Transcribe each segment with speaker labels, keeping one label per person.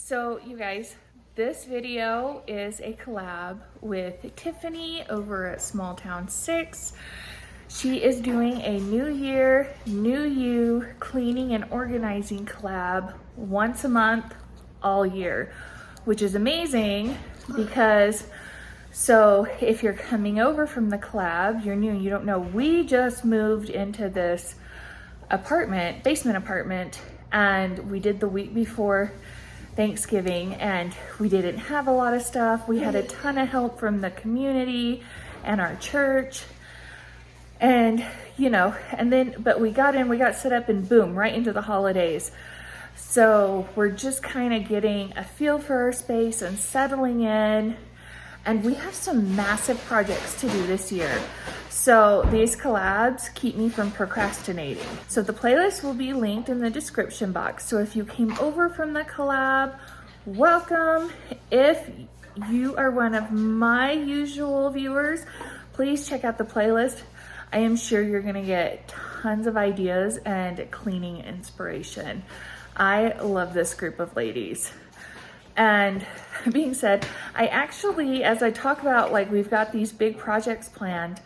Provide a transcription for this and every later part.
Speaker 1: So you guys, this video is a collab with Tiffany over at Small Town 6. She is doing a New Year, New You cleaning and organizing collab once a month all year, which is amazing because so if you're coming over from the collab, you're new, you don't know, we just moved into this apartment, basement apartment, and we did the week before Thanksgiving and we didn't have a lot of stuff. We had a ton of help from the community and our church. And you know, and then, but we got in, we got set up and boom, right into the holidays. So we're just kind of getting a feel for our space and settling in. And we have some massive projects to do this year. So these collabs keep me from procrastinating. So the playlist will be linked in the description box. So if you came over from the collab, welcome. If you are one of my usual viewers, please check out the playlist. I am sure you're gonna get tons of ideas and cleaning inspiration. I love this group of ladies. And being said, I actually, as I talk about, like, we've got these big projects planned,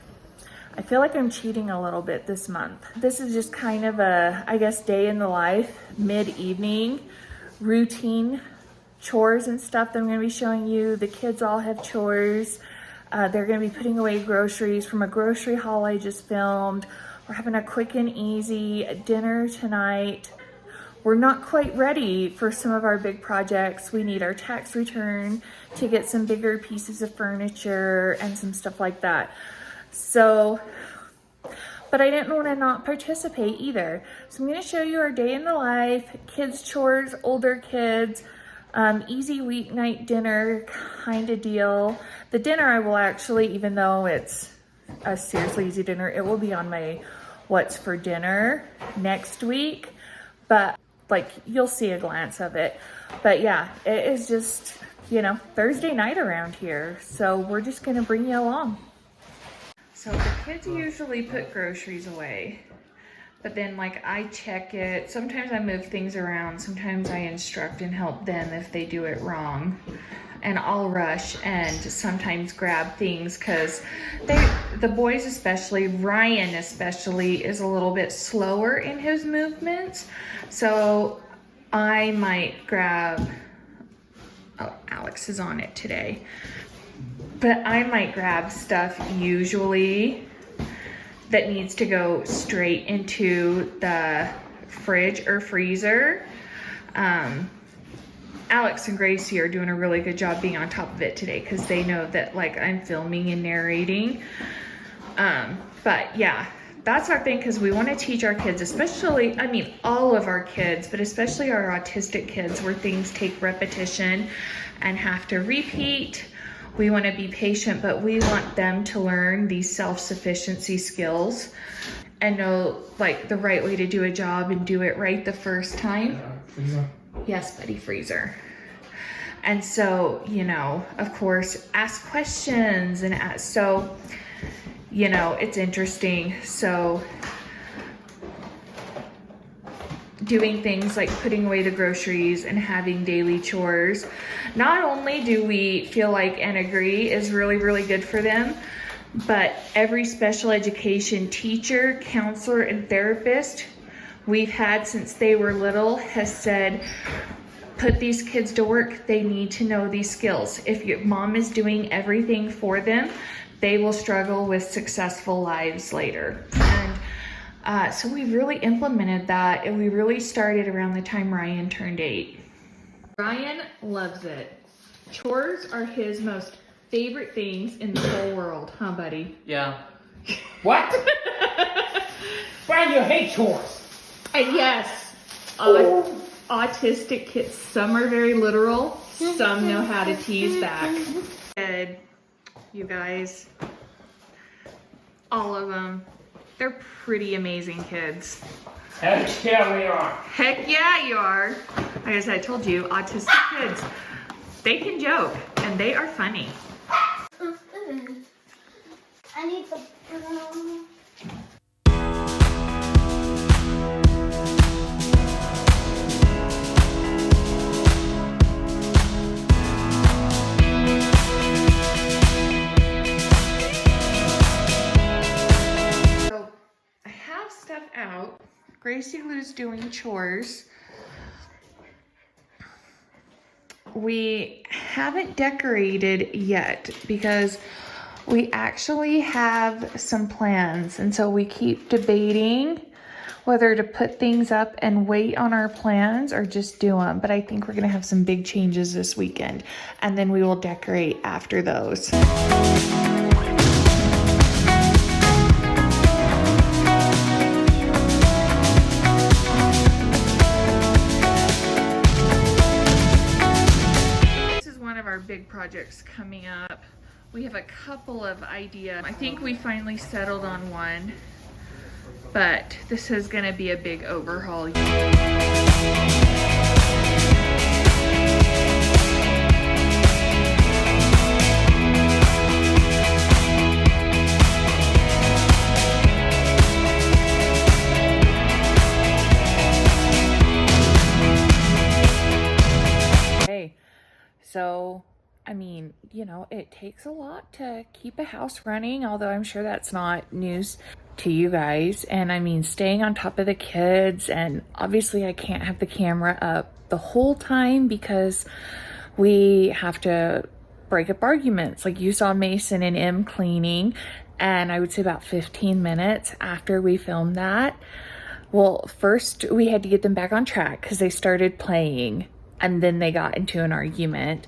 Speaker 1: I feel like I'm cheating a little bit this month. This is just kind of a, I guess, day in the life, mid-evening, routine chores and stuff that I'm gonna be showing you. The kids all have chores. They're gonna be putting away groceries from a grocery haul I just filmed. We're having a quick and easy dinner tonight. We're not quite ready for some of our big projects. We need our tax return to get some bigger pieces of furniture and some stuff like that. So, but I didn't want to not participate either. So I'm going to show you our day in the life, kids' chores, older kids, easy weeknight dinner kind of deal. The dinner I will actually, even though it's a seriously easy dinner, it will be on my what's for dinner next week. But like, you'll see a glance of it. But yeah, it is just, you know, Thursday night around here. So we're just gonna bring you along. So the kids usually put groceries away, but then like I check it. Sometimes I move things around. Sometimes I instruct and help them if they do it wrong. And I'll rush and sometimes grab things because the boys especially, Ryan especially, is a little bit slower in his movements. So I might grab, oh, Alex is on it today. But I might grab stuff usually that needs to go straight into the fridge or freezer. Alex and Gracie are doing a really good job being on top of it today because they know that like I'm filming and narrating. But yeah, that's our thing because we want to teach our kids, especially, I mean, all of our kids, but especially our autistic kids where things take repetition and have to repeat. We want to be patient, but we want them to learn these self-sufficiency skills and know like the right way to do a job and do it right the first time. Yes, buddy, freezer. And so, you know, of course, ask questions and so, you know, it's interesting. So doing things like putting away the groceries and having daily chores, not only do we feel like and agree is really, really good for them, but every special education teacher, counselor, and therapist we've had since they were little has said, put these kids to work. They need to know these skills. If your mom is doing everything for them, they will struggle with successful lives later. And so we really implemented that, and we really started around the time Ryan turned 8. Ryan loves it. Chores are his most favorite things in the whole world, huh, buddy?
Speaker 2: Yeah. What? Why do you hate chores?
Speaker 1: And yes, autistic kids, some are very literal, some know how to tease back. Good, you guys, all of them, they're pretty amazing kids.
Speaker 2: Heck yeah, we are.
Speaker 1: Heck yeah, you are. As I told you, autistic kids, they can joke and they are funny.
Speaker 3: I need the
Speaker 1: Gracie Lou's doing chores. We haven't decorated yet because we actually have some plans, and so we keep debating whether to put things up and wait on our plans or just do them. But I think we're gonna have some big changes this weekend, and then we will decorate after those. Our big projects coming up. We have a couple of ideas. I think we finally settled on one, but this is going to be a big overhaul. So, I mean, you know, it takes a lot to keep a house running, although I'm sure that's not news to you guys. And I mean, staying on top of the kids, and obviously I can't have the camera up the whole time because we have to break up arguments. Like you saw Mason and Em cleaning, and I would say about 15 minutes after we filmed that. Well, first we had to get them back on track because they started playing. And then they got into an argument,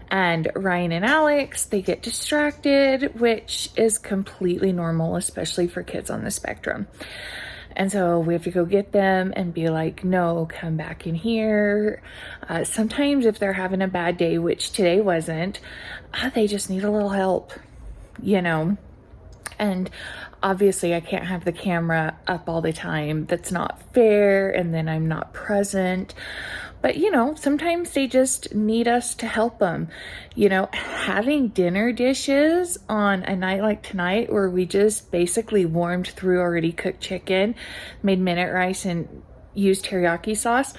Speaker 1: and Ryan and Alex, they get distracted, which is completely normal, especially for kids on the spectrum. And so we have to go get them and be like, no, come back in here. Sometimes if they're having a bad day, which today wasn't, they just need a little help, you know? And obviously I can't have the camera up all the time. That's not fair. And then I'm not present. But, you know, sometimes they just need us to help them. You know, having dinner dishes on a night like tonight where we just basically warmed through already cooked chicken, made minute rice, and used teriyaki sauce,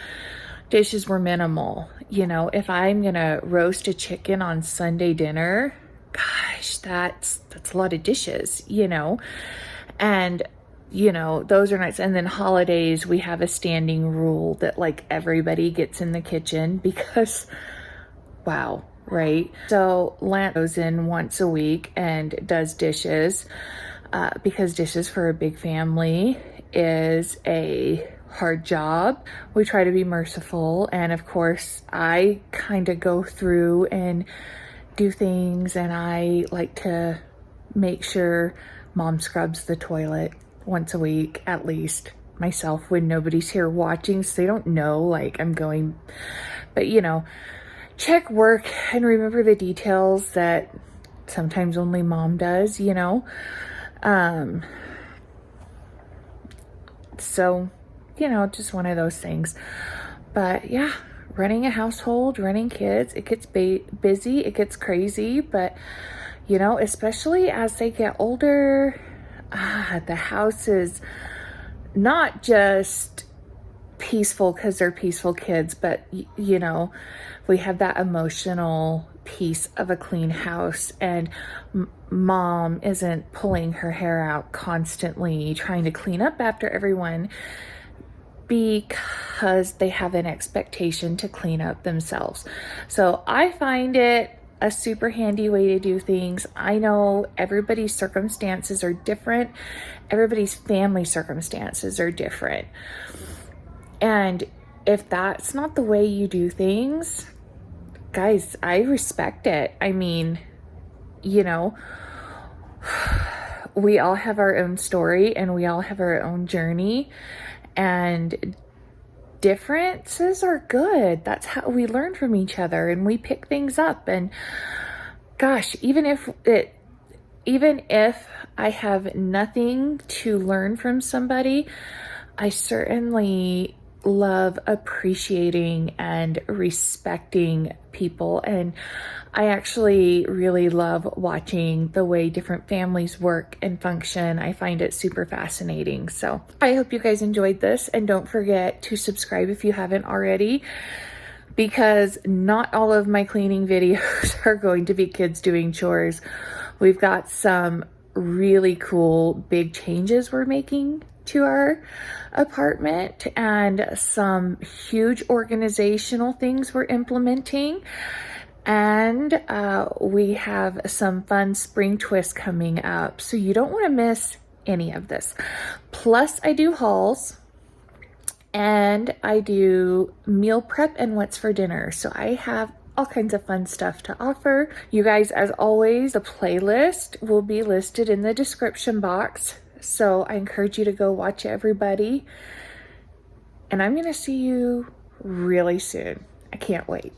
Speaker 1: dishes were minimal. You know, if I'm going to roast a chicken on Sunday dinner, gosh, that's a lot of dishes, you know. And you know, those are nice. And then holidays, we have a standing rule that like everybody gets in the kitchen because, wow, right? So Lance goes in once a week and does dishes because dishes for a big family is a hard job. We try to be merciful. And of course, I kind of go through and do things, and I like to make sure Mom scrubs the toilet once a week at least myself when nobody's here watching, so they don't know like I'm going. But you know, check work and remember the details that sometimes only Mom does, you know. So you know, just one of those things. But yeah, running a household, running kids, it gets busy, it gets crazy. But you know, especially as they get older, the house is not just peaceful because they're peaceful kids, but you know, we have that emotional piece of a clean house, and Mom isn't pulling her hair out constantly trying to clean up after everyone because they have an expectation to clean up themselves. So I find it a super handy way to do things. I know everybody's circumstances are different. Everybody's family circumstances are different. And if that's not the way you do things, guys, I respect it. I mean, you know, we all have our own story and we all have our own journey, and differences are good. That's how we learn from each other and we pick things up. And gosh, even if I have nothing to learn from somebody, I certainly love appreciating and respecting people. And I actually really love watching the way different families work and function. I find it super fascinating. So I hope you guys enjoyed this, and don't forget to subscribe if you haven't already, because not all of my cleaning videos are going to be kids doing chores. We've got some really cool big changes we're making to our apartment, and some huge organizational things we're implementing. And we have some fun spring twists coming up. So you don't want to miss any of this. Plus, I do hauls and I do meal prep and what's for dinner. So I have all kinds of fun stuff to offer. You guys, as always, the playlist will be listed in the description box. So I encourage you to go watch everybody. And I'm going to see you really soon. I can't wait.